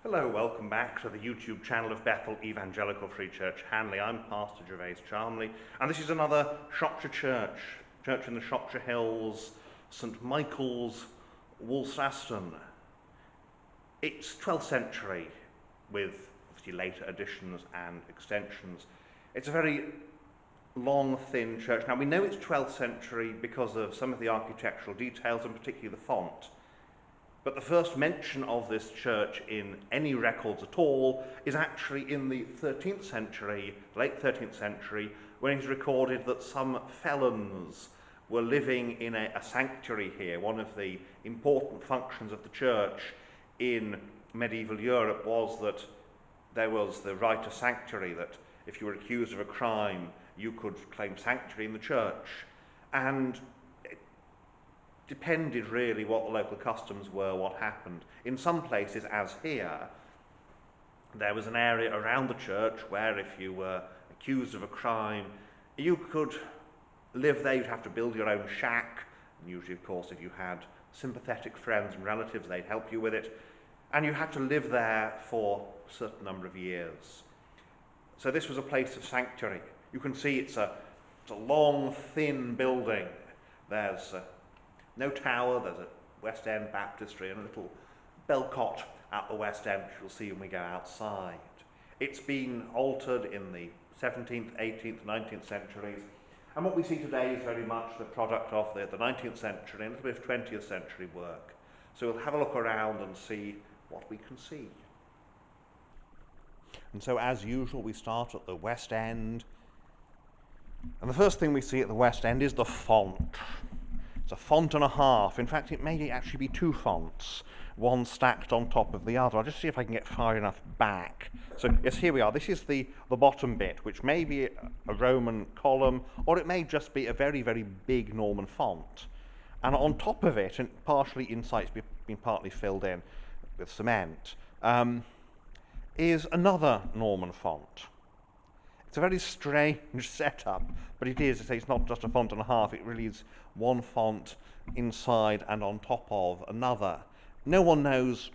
Hello, welcome back to the YouTube channel of Bethel Evangelical Free Church Hanley. I'm Pastor Gervais Charmley, and this is another Shropshire church in the Shropshire Hills, St Michael's, Woolstaston. It's 12th century with obviously later additions and extensions. It's a very long, thin church. Now we know it's 12th century because of some of the architectural details and particularly the font. But the first mention of this church in any records at all is actually in the 13th century, late 13th century, when it's recorded that some felons were living in a sanctuary here. One of the important functions of the church in medieval Europe was that there was the right of sanctuary, that if you were accused of a crime, you could claim sanctuary in the church. And depended really what the local customs were, what happened. In some places, as here, there was an area around the church where if you were accused of a crime, you could live there. You'd have to build your own shack, and usually, of course, if you had sympathetic friends and relatives, they'd help you with it, and you had to live there for a certain number of years. So this was a place of sanctuary. You can see it's a long, thin building. There's no tower, there's a West End baptistry and a little bellcot at the West End, which you'll see when we go outside. It's been altered in the 17th, 18th, 19th centuries, and what we see today is very much the product of the 19th century and a little bit of 20th century work. So we'll have a look around and see what we can see. And so as usual, we start at the West End, and the first thing we see at the West End is the font. It's a font and a half. In fact, it may actually be two fonts, one stacked on top of the other. I'll just see if I can get far enough back. So, yes, here we are. This is the bottom bit, which may be a Roman column, or it may just be a very, very big Norman font. And on top of it, and partially inside, it's been partly filled in with cement, is another Norman font. It's a very strange setup, but it is. It's not just a font and a half. It really is one font inside and on top of another. No one knows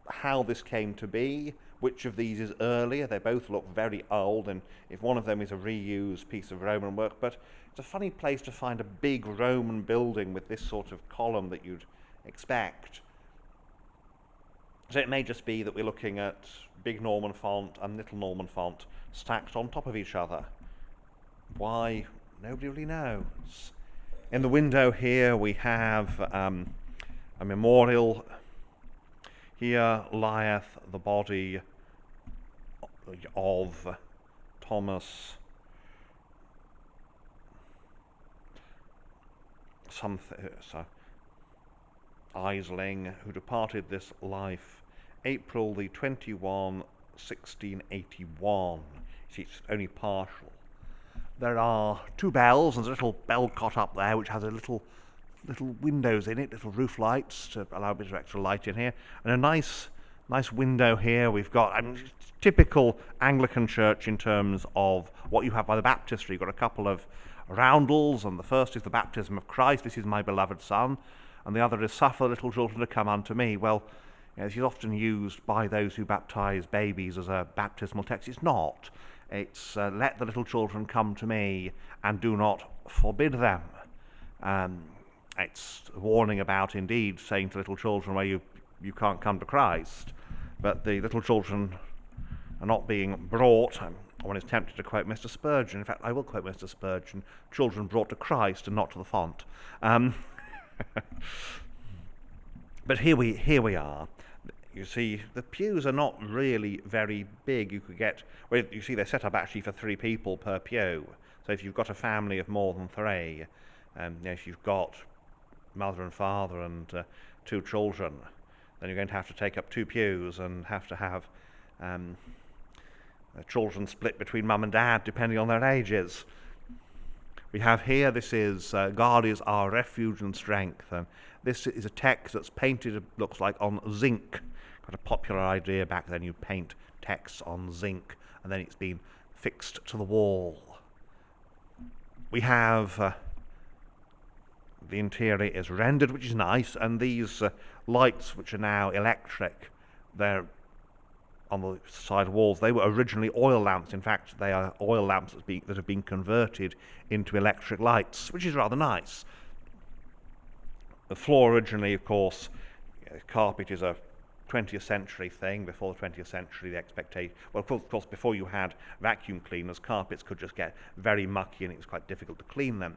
how this came to be, which of these is earlier. They both look very old, and if one of them is a reused piece of Roman work, but it's a funny place to find a big Roman building with this sort of column that you'd expect. So it may just be that we're looking at big Norman font and little Norman font stacked on top of each other. Why? Nobody really knows. In the window here we have a memorial. Here lieth the body of Thomas Isling, who departed this life April the 21, 1681. It's only partial. There are two bells, and there's a little bell cot up there which has a little windows in it, little roof lights to allow a bit of extra light in here, and a nice window here. We've got typical Anglican church in terms of what you have by the baptistry. You've got a couple of roundels, and the first is the baptism of Christ. This is my beloved Son, and the other is suffer little children to come unto me. Well, this is often used by those who baptize babies as a baptismal text. It's not. It's let the little children come to me and do not forbid them. It's a warning about, indeed, saying to little children, well, you can't come to Christ. But the little children are not being brought. One is tempted to quote Mr. Spurgeon. In fact, I will quote Mr. Spurgeon. Children brought to Christ and not to the font. But here we are. You see, the pews are not really very big. You could get, well, you see they're set up actually for 3 people per pew. So if you've got a family of more than 3, if you've got mother and father and 2 children, then you're going to have to take up 2 pews and have to have children split between mum and dad depending on their ages. We have here, this is God is our refuge and strength. This is a text that's painted, it looks like, on zinc. Got a popular idea back then, you paint texts on zinc and then it's been fixed to the wall. We have the interior is rendered, which is nice, and these lights, which are now electric, they're on the side walls, they were originally oil lamps. In fact, they are oil lamps that have been converted into electric lights, which is rather nice. The floor originally, of course, carpet is a 20th century thing. Before the 20th century, the expectation, well, of course, before you had vacuum cleaners, carpets could just get very mucky and it was quite difficult to clean them.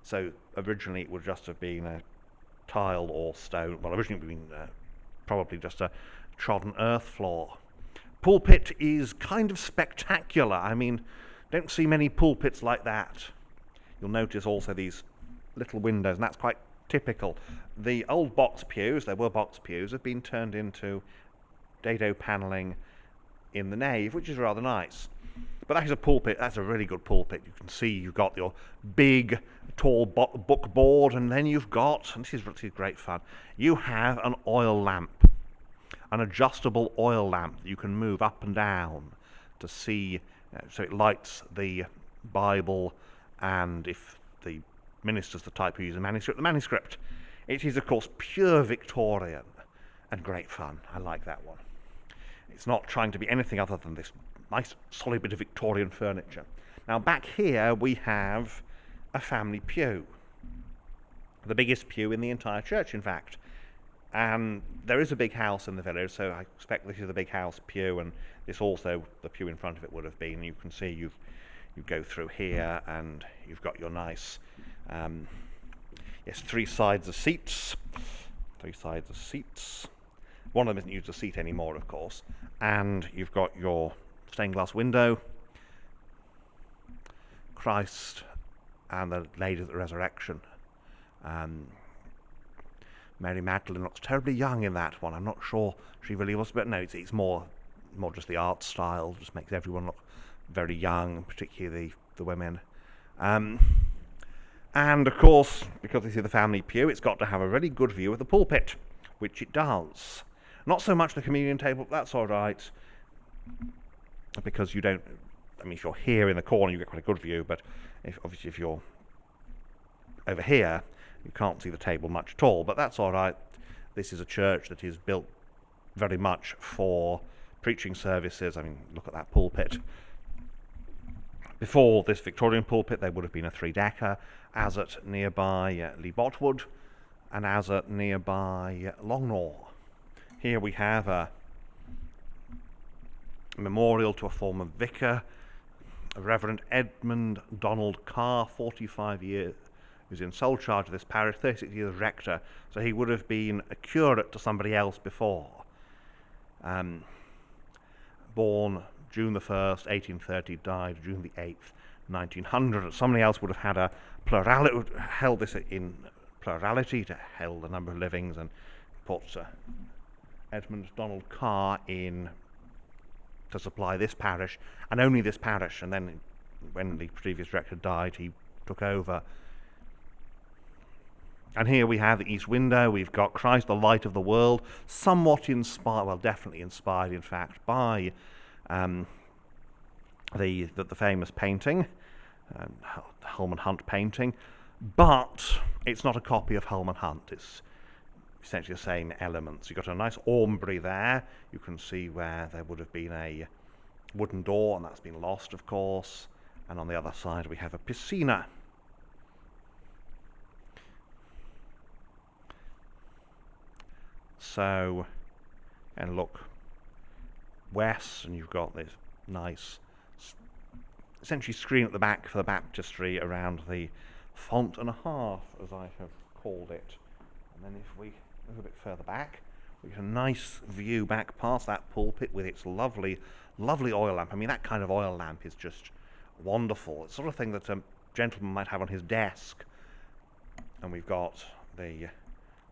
So originally it would just have been a tile or stone. Well, originally it would have been probably just a trodden earth floor. Pulpit is kind of spectacular. I mean, don't see many pulpits like that. You'll notice also these little windows, and that's quite typical. The old box pews, there were box pews, have been turned into dado panelling in the nave, which is rather nice. But that is a pulpit. That's a really good pulpit. You can see you've got your big, tall book board, and then you've got, and this is great fun, you have an oil lamp, an adjustable oil lamp that you can move up and down to see, so it lights the Bible, and if the minister's the type who uses the manuscript. It is, of course, pure Victorian and great fun. I like that one. It's not trying to be anything other than this nice solid bit of Victorian furniture. Now back here we have a family pew, the biggest pew in the entire church, in fact. And there is a big house in the village, so I expect this is the big house pew, and this also, the pew in front of it would have been. You can see you go through here and you've got your nice yes, three sides of seats. One of them isn't used as a seat anymore, of course. And you've got your stained glass window, Christ and the Lady of the Resurrection. Mary Magdalene looks terribly young in that one. I'm not sure she really was, but no, it's more just the art style. Just makes everyone look very young, particularly the women. And of course, because this is the family pew, it's got to have a really good view of the pulpit, which it does. Not so much the communion table, that's all right, because you don't, I mean, if you're here in the corner, you get quite a good view, but obviously if you're over here, you can't see the table much at all, but that's all right. This is a church that is built very much for preaching services. I mean, look at that pulpit. Before this Victorian pulpit, there would have been a three-decker, as at nearby Lee Botwood, and as at nearby Longnaw. Here we have a memorial to a former vicar, Reverend Edmund Donald Carr, 45 years, who's in sole charge of this parish, 36 years rector, so he would have been a curate to somebody else before. Born June the 1st, 1830, died June the 8th, 1900. Somebody else would have had a plurality, held this in plurality to held the number of livings, and put Edmund Donald Carr in to supply this parish, and only this parish, and then when the previous rector died, he took over. And here we have the east window. We've got Christ, the light of the world, somewhat inspired, well, definitely inspired, in fact, by the famous painting, Holman Hunt painting, but it's not a copy of Holman Hunt. It's essentially the same elements. You've got a nice aumbry there. You can see where there would have been a wooden door, and that's been lost, of course. And on the other side we have a piscina. So, and look west, and you've got this nice essentially screen at the back for the baptistry around the font and a half, as I have called it. And then if we move a bit further back, we get a nice view back past that pulpit with its lovely oil lamp. I mean, that kind of oil lamp is just wonderful. It's the sort of thing that a gentleman might have on his desk. And we've got the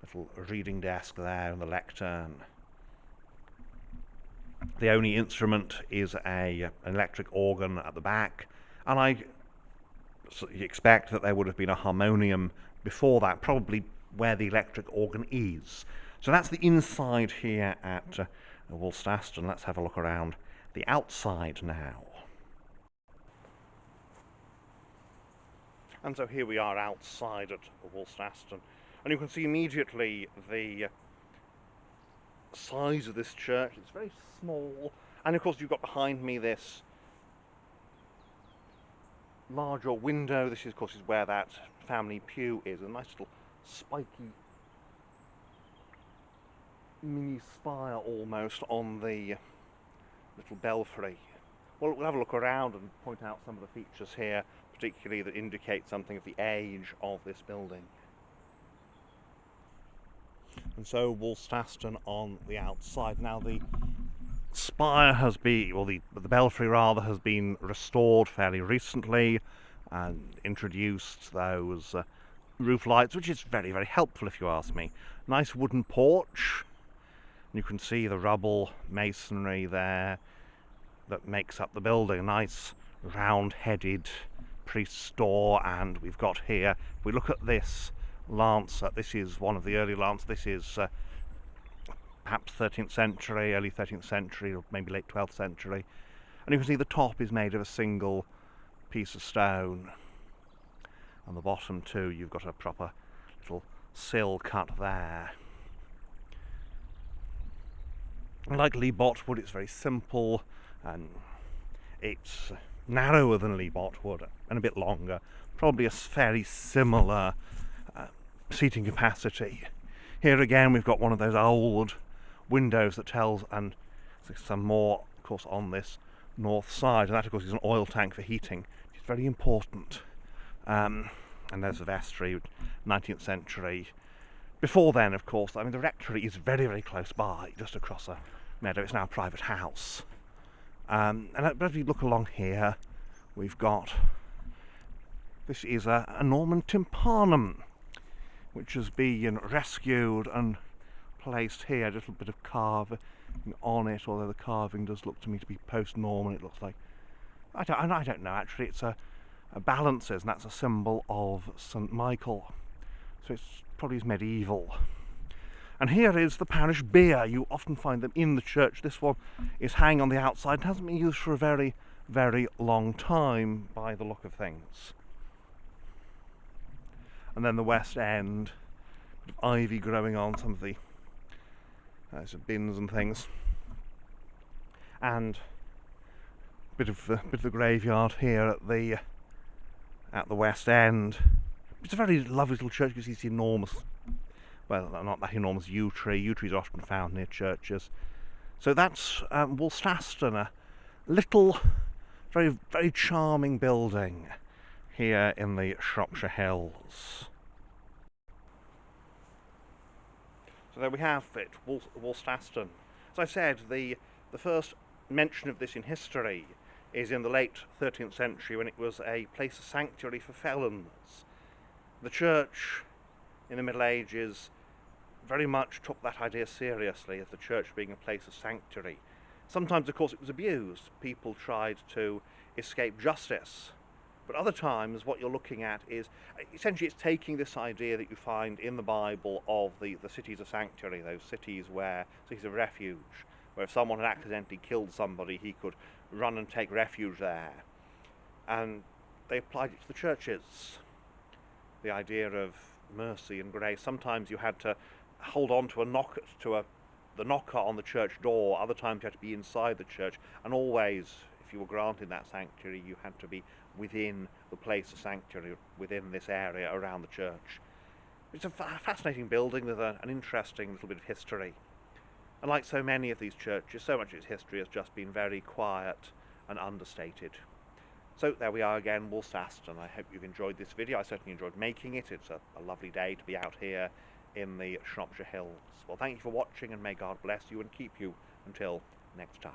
little reading desk there and the lectern. The only instrument is an electric organ at the back, and I expect that there would have been a harmonium before that, probably where the electric organ is. So that's the inside here at Woolstaston. Let's have a look around the outside now. And so here we are outside at Woolstaston, and you can see immediately the size of this church. It's very small, And of course you've got behind me this larger window. This is, of course, is where that family pew is. A nice little spiky mini spire almost on the little belfry. Well, we'll have a look around and point out some of the features here, particularly that indicate something of the age of this building. And so Woolstaston on the outside. Now the spire has been, or the belfry rather, has been restored fairly recently and introduced those roof lights, which is very, very helpful if you ask me. Nice wooden porch. You can see the rubble masonry there that makes up the building. A nice round-headed priest's door, and we've got here, if we look at this lancer, this is one of the early lancers. This is perhaps 13th century, early 13th century, or maybe late 12th century. And you can see the top is made of a single piece of stone. On the bottom too, you've got a proper little sill cut there. Like Lee Botwood, it's very simple, and it's narrower than Lee Botwood and a bit longer. Probably a fairly similar seating capacity. Here again we've got one of those old windows that tells, and some more of course on this north side, and that of course is an oil tank for heating. It's very important. And there's the vestry, 19th century. Before then, of course, I mean, the rectory is very, very close by, just across a meadow. It's now a private house. And as we look along here, we've got, this is a Norman tympanum, which has been rescued and placed here. A little bit of carving on it, although the carving does look to me to be post-Norman. It looks like, I don't know, actually. It's a balances, and that's a symbol of St. Michael. So it's probably medieval. And here is the parish beer. You often find them in the church. This one is hanging on the outside. It hasn't been used for a very, very long time by the look of things. And then the west end, bit of ivy growing on some of the some bins and things, and a bit of the graveyard here at the west end. It's a very lovely little church. You see it's enormous. Well, not that enormous yew tree. Yew trees are often found near churches. So that's Woolstaston, a little, very, very charming building here in the Shropshire Hills. So there we have it, Woolstaston. As I said, the first mention of this in history is in the late 13th century, when it was a place of sanctuary for felons. The church in the Middle Ages very much took that idea seriously, as the church being a place of sanctuary. Sometimes, of course, it was abused. People tried to escape justice. But other times, what you're looking at is, essentially, it's taking this idea that you find in the Bible of the cities of sanctuary, those cities of refuge, where if someone had accidentally killed somebody, he could run and take refuge there. And they applied it to the churches. The idea of mercy and grace. Sometimes you had to hold on to the knocker on the church door. Other times you had to be inside the church, and always, if you were granted that sanctuary, you had to be within the place of sanctuary, within this area around the church. It's a fascinating building with an interesting little bit of history. And like so many of these churches, so much of its history has just been very quiet and understated. So there we are again, Woolstaston. I hope you've enjoyed this video. I certainly enjoyed making it. It's a lovely day to be out here in the Shropshire Hills. Well, thank you for watching, and may God bless you and keep you until next time.